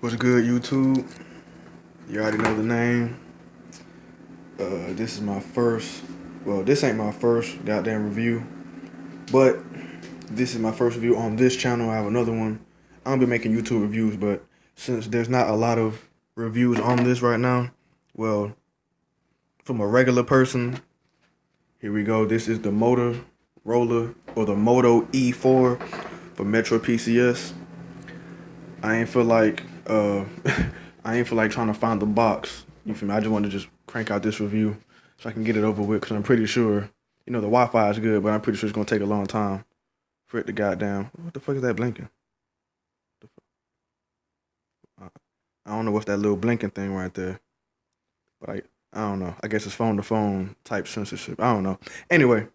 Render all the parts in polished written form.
What's good, YouTube? You already know the name. This is my first. Well, this ain't my first goddamn review, but this is my first review on this channel. I have another one. I'm gonna be making YouTube reviews, but since there's not a lot of reviews on this right now, well, from a regular person, here we go. This is the Motorola or the Moto E4 for Metro PCS. I ain't feel like I ain't feel like trying to find the box. You feel me? I just want to just crank out this review so I can get it over with because I'm pretty sure, the Wi-Fi is good, but I'm pretty sure it's gonna take a long time for it to goddamn. What the fuck is that blinking? I don't know what's that little blinking thing right there, but I don't know. I guess it's phone to phone type censorship. I don't know. Anyway,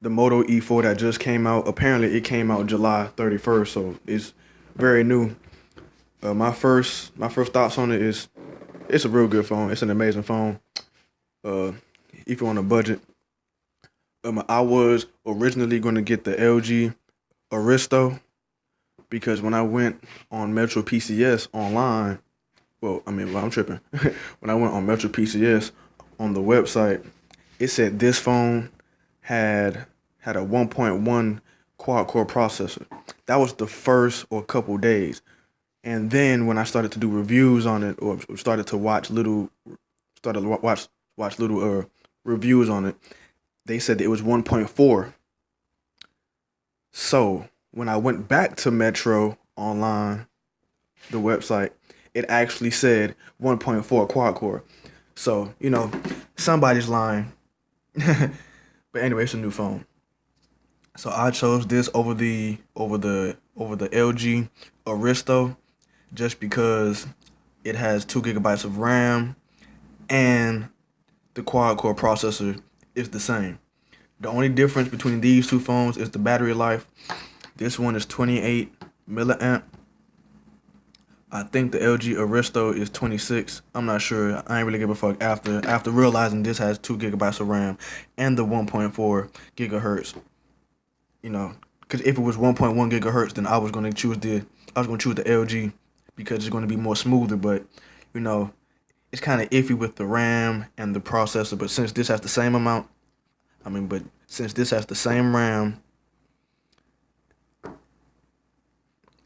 the Moto E4 that just came out. Apparently, it came out July 31st, so it's very new. My first thoughts on it is it's a real good phone. It's an amazing phone. Uh, if you're on a budget, I was originally going to get the LG Aristo because when I went on Metro PCS online, I'm tripping. When I went on Metro PCS on the website, it said this phone had a 1.1 quad core processor. That was the first or couple days. And then when I started to do reviews on it, or started to watch little reviews on it, they said that it was 1.4. So when I went back to Metro online, the website, it actually said 1.4 quad core. So somebody's lying. But anyway, it's a new phone. So I chose this over the LG Aristo just because it has 2 gigabytes of RAM and the quad core processor is the same. The only difference between these two phones is the battery life. This one is 28 milliamp. I think the LG Aristo is 26. I'm not sure. I ain't really give a fuck after realizing this has 2 gigabytes of RAM and the 1.4 gigahertz. Because if it was 1.1 gigahertz, then I was gonna choose the LG because it's gonna be more smoother. But it's kind of iffy with the RAM and the processor. But since this has the same amount, but since this has the same RAM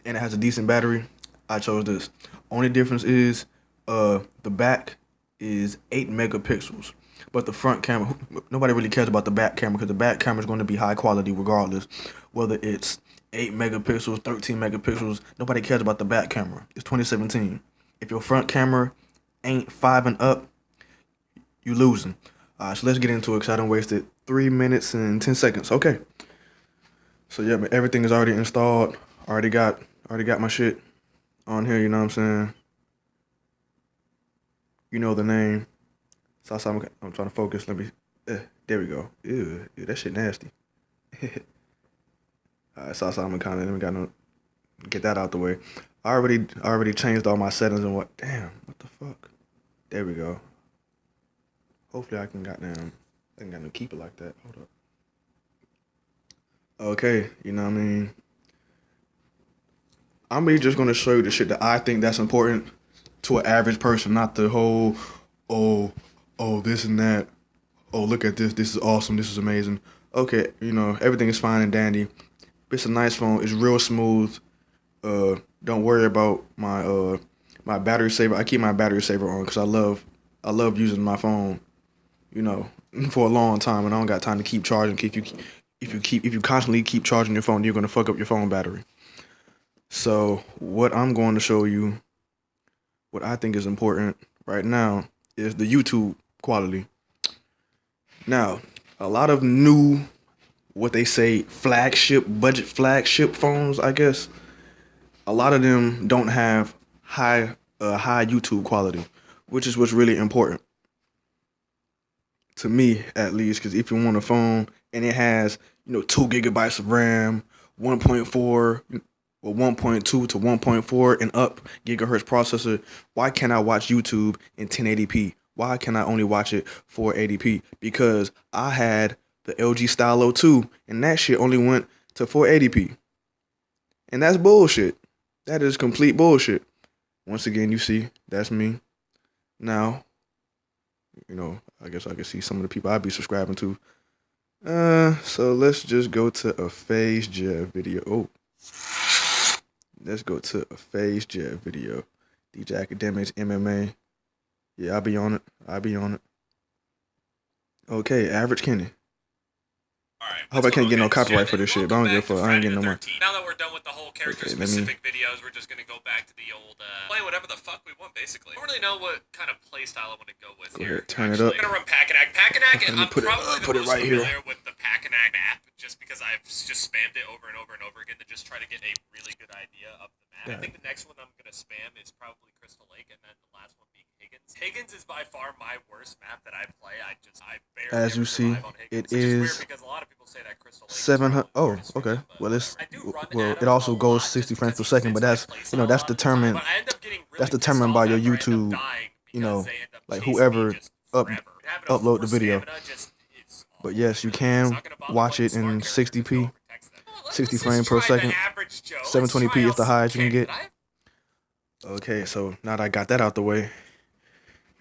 and it has a decent battery, I chose this. Only difference is the back is 8 megapixels. But the front camera, nobody really cares about the back camera because the back camera is going to be high quality regardless. Whether it's 8 megapixels, 13 megapixels, nobody cares about the back camera. It's 2017. If your front camera ain't 5 and up, you losing. So let's get into it because I done wasted 3 minutes and 10 seconds. Okay. So yeah, but everything is already installed. Already got my shit on here, you know what I'm saying? You know the name. So I'm trying to focus. There we go. Ew, that shit nasty. Alright, so I'm kind of, let me gotta get that out the way. I already changed all my settings and damn, what the fuck? There we go. Hopefully I can keep it like that. Hold up. Okay, you know what I mean? I'm really just gonna show you the shit that I think that's important to an average person, not the whole, oh, this and that. Oh, look at this. This is awesome. This is amazing. Okay, everything is fine and dandy. It's a nice phone. It's real smooth. Don't worry about my battery saver. I keep my battery saver on because I love using my phone, for a long time, and I don't got time to keep charging. If you constantly keep charging your phone, you're gonna fuck up your phone battery. So what I'm going to show you, what I think is important right now, is the YouTube quality. Now, a lot of new, what they say, budget flagship phones, I guess, a lot of them don't have high YouTube quality, which is what's really important to me, at least. Because if you want a phone and it has 2 gigabytes of RAM, 1.4 or 1.2 to 1.4 and up gigahertz processor, why can't I watch YouTube in 1080p? Why can I only watch it 480p? Because I had the LG Stylo 2 and that shit only went to 480p. And that's bullshit. That is complete bullshit. Once again, you see, that's me. Now, I guess I can see some of the people I'd be subscribing to. So let's just go to a Phase Jeff video. Oh, let's go to a Phase Jeff video. DJ Academics, MMA. Yeah, I'll be on it. Okay, Average Kenny. Alright, I hope I can't get no copyright for this shit, but I don't give a fuck. I ain't getting no money. Now that we're done with the whole character-specific videos, we're just gonna go back to the old, play whatever the fuck we want, basically. I don't really know what kind of playstyle I want to go with here. Go ahead, turn it up. I'm gonna run Pack-a-Nack. Pack-a-Nack, I'm put probably it right here. familiar with the Pack-a-Nack map, just because I've just spammed it over and over and over again to just try to get a really good idea of the map. I think the next one I'm gonna spam is probably Crystal Lake, and then the last one being Higgins. Higgins is by far my worst map that I play. I barely As you see, it is because a lot of people say that Crystal Lake 700. Oh, okay. Well, it also goes 60 frames per second, but that's that's determined. That's determined by your YouTube. Like whoever upload the video. But yes, you can watch it in 60p, 60 frames per second. 720p is the highest you can get. Okay, so now that I got that out the way,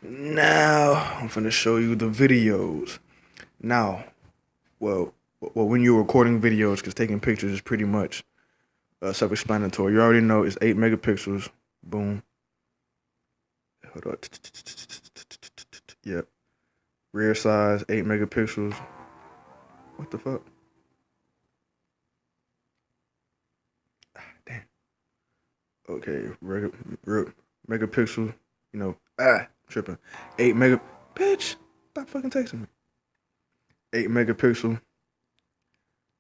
now I'm finna show you the videos. Now, well, when you're recording videos, because taking pictures is pretty much self-explanatory. You already know it's 8 megapixels. Boom. Hold on. Yep. Rear size, 8 megapixels. What the fuck? Damn. Okay, megapixel. Tripping. 8 mega. Bitch, stop fucking texting me. 8 megapixel.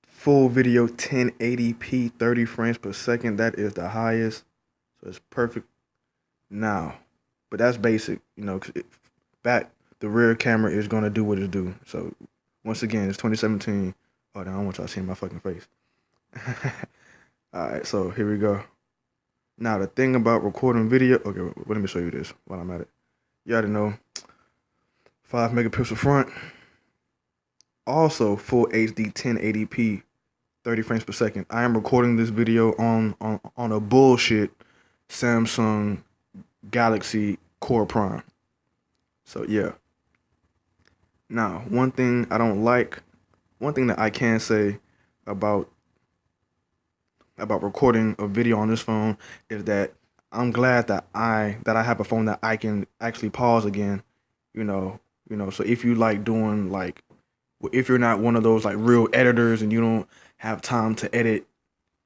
Full video 1080p 30 frames per second. That is the highest. So it's perfect now. But that's basic, the rear camera is gonna do what it do. So once again, it's 2017. Oh, I don't want y'all seeing my fucking face. Alright, so here we go. Now the thing about recording video, okay, let me show you this while I'm at it. You already know 5 megapixel front. Also full HD 1080p 30 frames per second. I am recording this video on a bullshit Samsung Galaxy Core Prime. So yeah. Now, one thing that I can say about recording a video on this phone is that I'm glad that I have a phone that I can actually pause again. So if you like doing if you're not one of those real editors and you don't have time to edit,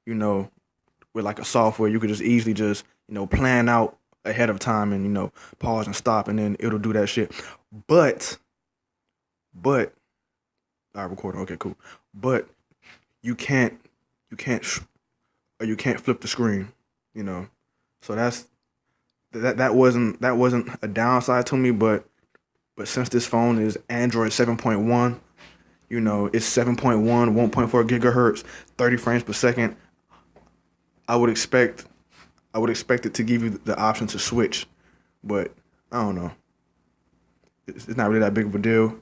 with a software, you could just easily plan out ahead of time and pause and stop, and then it'll do that shit. But I recording. Okay, cool. But you can't flip the screen. So that wasn't a downside to me. But since this phone is Android 7.1, it's 7.1, 1.4 gigahertz, 30 frames per second. I would expect it to give you the option to switch, but I don't know. It's not really that big of a deal.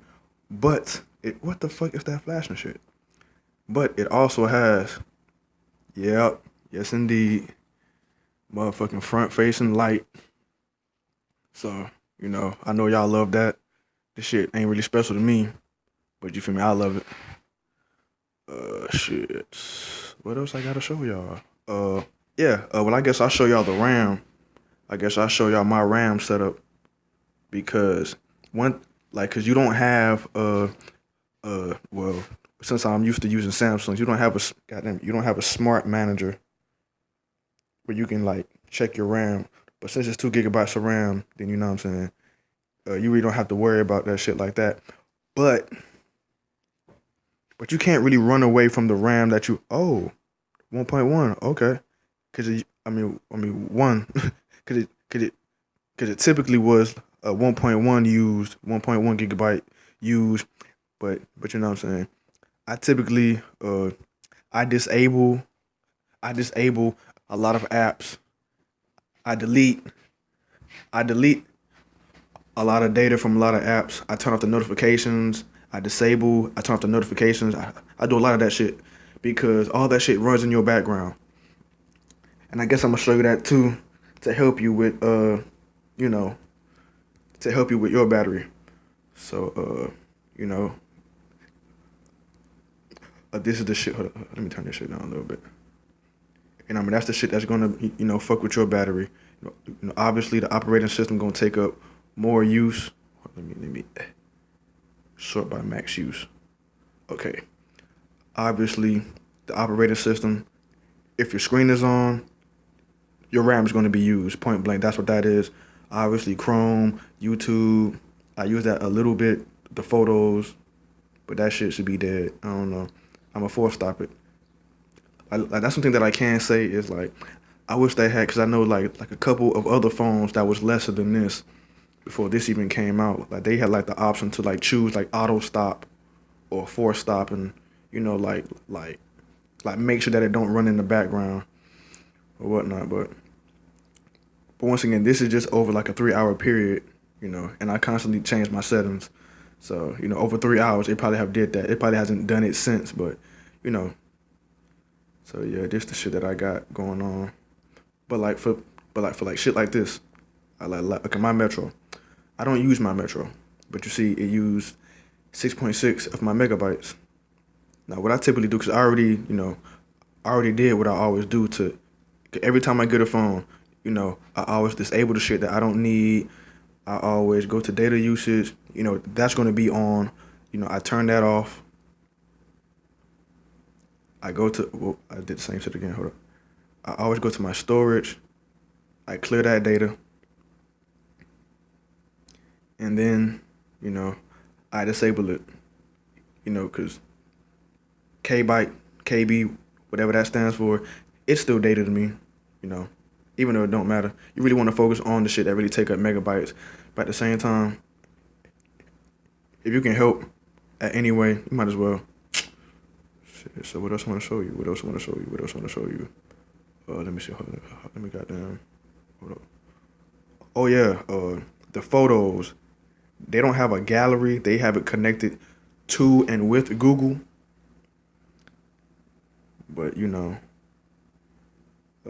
But what the fuck is that flashing shit? But it also has, yes indeed, motherfucking front-facing light. So I know y'all love that. This shit ain't really special to me, but you feel me? I love it. Shit. What else I gotta show y'all? Well, I guess I'll show y'all the RAM. I guess I'll show y'all my RAM setup, because cause you don't have well, since I'm used to using Samsung, you don't have a smart manager where you can check your RAM. But since it's 2 gigabytes of RAM, then you know what I'm saying, you really don't have to worry about that shit like that. But you can't really run away from the RAM that 1.1, okay. One, cause it typically was a 1.1 used, 1.1 gigabyte used, but you know what I'm saying. I typically I disable a lot of apps. I delete a lot of data from a lot of apps. I turn off the notifications. I turn off the notifications. I do a lot of that shit because all that shit runs in your background. And I guess I'm gonna show you that too to help you with you know, to help you with your battery. So you know, this is the shit. Hold on, let me turn this shit down a little bit. And I mean that's the shit that's gonna fuck with your battery. Obviously the operating system gonna take up more use. Let me sort by max use. Okay. Obviously the operating system, if your screen is on, your RAM is going to be used, point blank. That's what that is. Obviously Chrome, YouTube, I use that a little bit, the photos, but that shit should be dead. I don't know. I'm a force stop it. Like that's something that I can say is like, I wish they had, because I know like a couple of other phones that was lesser than this before this even came out. Like they had like the option to like choose like auto stop or force stop, and like make sure that it don't run in the background or whatnot. But once again, this is just over like a 3 hour period, and I constantly change my settings. So, over 3 hours, it probably have did that. It probably hasn't done it since, but, so yeah, this the shit that I got going on. But like for shit like this, I like okay, my Metro. I don't use my Metro, but you see, it used 6.6 of my megabytes. Now, what I typically do, because I already did what I always do to, every time I get a phone, I always disable the shit that I don't need. I always go to data usage. That's going to be on. I turn that off. I did the same shit again. Hold up. I always go to my storage. I clear that data. And then, I disable it. Because KB, whatever that stands for, it's still data to me, even though it don't matter. You really want to focus on the shit that really take up megabytes. But at the same time, if you can help at any way, you might as well. Shit, so what else I want to show you? Let me see. Let me goddamn. Hold up. Oh yeah, the photos. They don't have a gallery. They have it connected to and with Google. But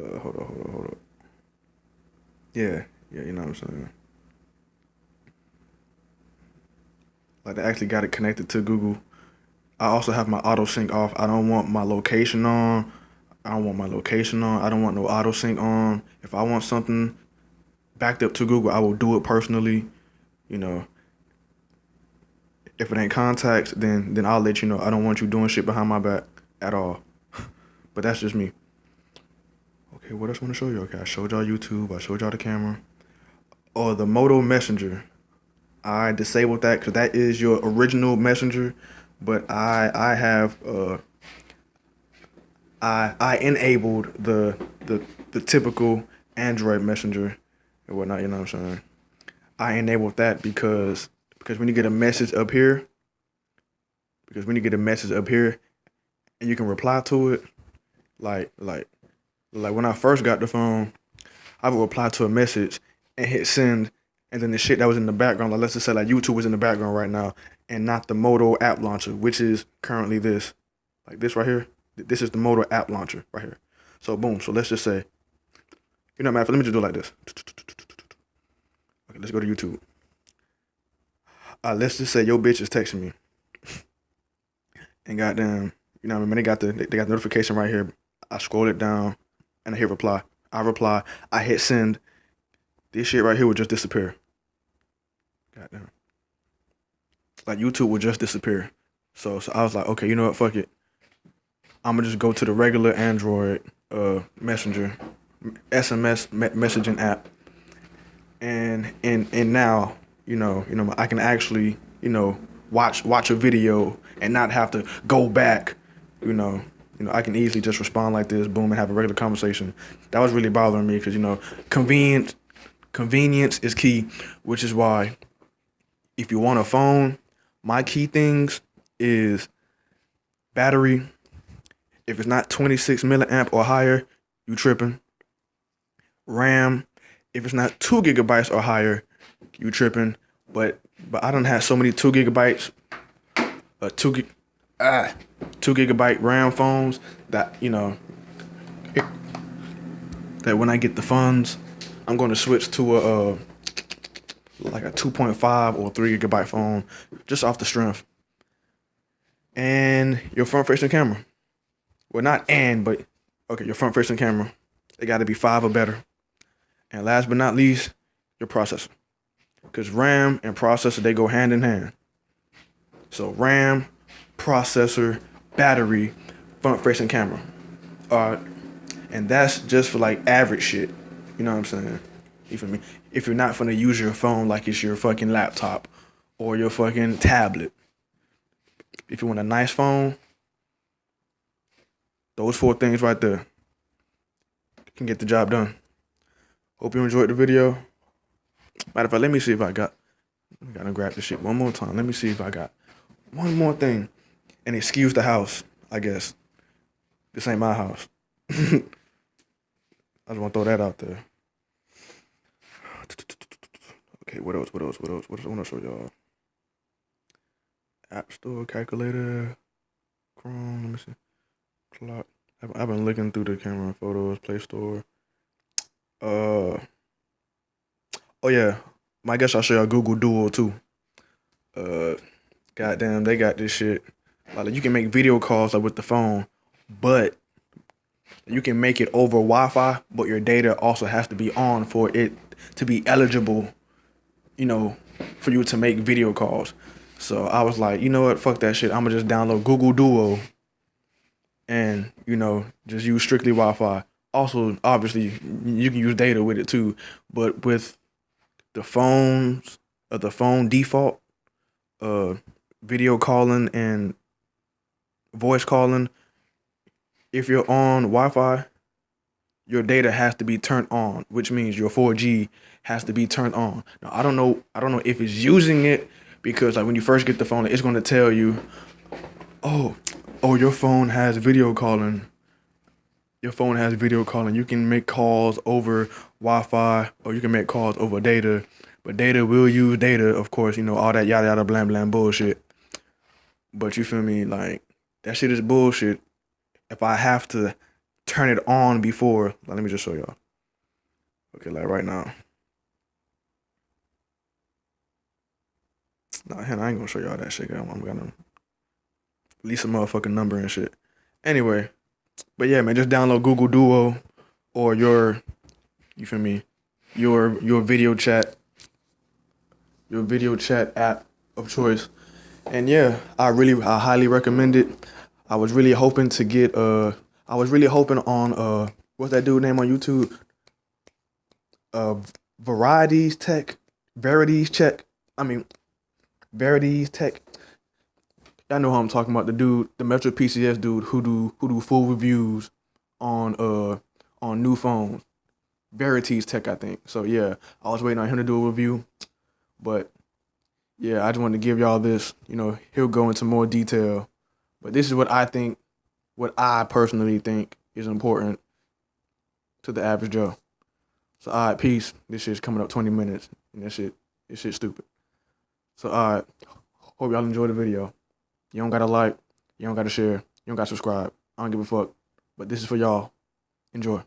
hold up. Yeah, you know what I'm saying. Like they actually got it connected to Google. I also have my auto sync off. I don't want my location on. I don't want no auto sync on. If I want something backed up to Google, I will do it personally. If it ain't contacts, then I'll let you know. I don't want you doing shit behind my back at all. But that's just me. Okay, what else I want to show you? Okay, I showed y'all YouTube. I showed y'all the camera. Oh, the Moto Messenger. I disabled that because that is your original messenger. But I have I enabled the typical Android messenger and whatnot. You know what I'm saying? I enabled that because when you get a message up here, and you can reply to it, like when I first got the phone, I would reply to a message and hit send, and then the shit that was in the background, like let's just say like YouTube was in the background right now, and not the Moto app launcher, which is currently this, like this right here. This is the Moto app launcher right here. So boom. So let's just say, matter, let me just do it like this. Okay, let's go to YouTube. Let's just say your bitch is texting me, and goddamn, they got the notification right here. I scroll it down, and I hit reply. I reply. I hit send. This shit right here would just disappear. Goddamn. Like YouTube would just disappear. So I was like, okay, you know what? Fuck it. I'm gonna just go to the regular Android messenger, SMS messaging app, and now I can actually watch a video and not have to go back. I can easily just respond like this, boom, and have a regular conversation. That was really bothering me because convenience is key, which is why if you want a phone, my key things is battery. If it's not 26 milliamp or higher, you tripping. RAM, if it's not 2 gigabytes or higher, you tripping. But I done had so many 2 gigabytes, 2 gigabyte RAM phones that that when I get the funds, I'm going to switch to like a 2.5 or 3 gigabyte phone, just off the strength. And your front facing camera. Well, not but okay, your front facing camera. It got to be 5 or better. And last but not least, your processor. Because RAM and processor, they go hand in hand. So RAM, processor, battery, front facing camera. And that's just for like average shit. You know what I'm saying? You feel me? If you're not finna use your phone like it's your fucking laptop or your fucking tablet. If you want a nice phone, those 4 things right there can get the job done. Hope you enjoyed the video. Matter of fact, let me see if I gotta grab this shit one more time. Let me see if I got one more thing. And excuse the house, I guess. This ain't my house. I just want to throw that out there. Okay, what else? What else I want to show y'all? App Store, calculator, Chrome, let me see. Clock. I've been looking through the camera photos, Play Store. Oh yeah. I guess I'll show y'all Google Duo too. Goddamn, they got this shit. Like you can make video calls like with the phone, but you can make it over Wi-Fi, but your data also has to be on for it to be eligible, you know, for you to make video calls. So I was like, you know what, fuck that shit. I'm gonna just download Google Duo and, you know, just use strictly Wi-Fi. Also, obviously, you can use data with it too, but with the phone default, video calling and voice calling, if you're on Wi-Fi, your data has to be turned on, which means your 4G has to be turned on. Now, I don't know if it's using it because like when you first get the phone, it's going to tell you, oh, your phone has video calling. Your phone has video calling. You can make calls over Wi-Fi or you can make calls over data, but data will use data, of course, you know, all that yada yada blam blam bullshit. But you feel me? Like, that shit is bullshit. If I have to turn it on before, like, let me just show y'all. Okay, like right now. Nah, I ain't gonna show y'all that shit. I'm gonna release a motherfucking number and shit. Anyway, but yeah, man, just download Google Duo or you feel me, your video chat app of choice. And yeah, I highly recommend it. I was really hoping on what's that dude name on YouTube? Verities Tech. Y'all know who I'm talking about. The dude, the Metro PCS dude who do full reviews on new phones. Verities Tech, I think. So yeah, I was waiting on him to do a review. But yeah, I just wanted to give y'all this. You know, he'll go into more detail. But this is what I personally think is important to the average Joe. So alright, peace. This shit's coming up 20 minutes. And this shit's stupid. So alright. Hope y'all enjoy the video. You don't gotta like, you don't gotta share, you don't gotta subscribe. I don't give a fuck. But this is for y'all. Enjoy.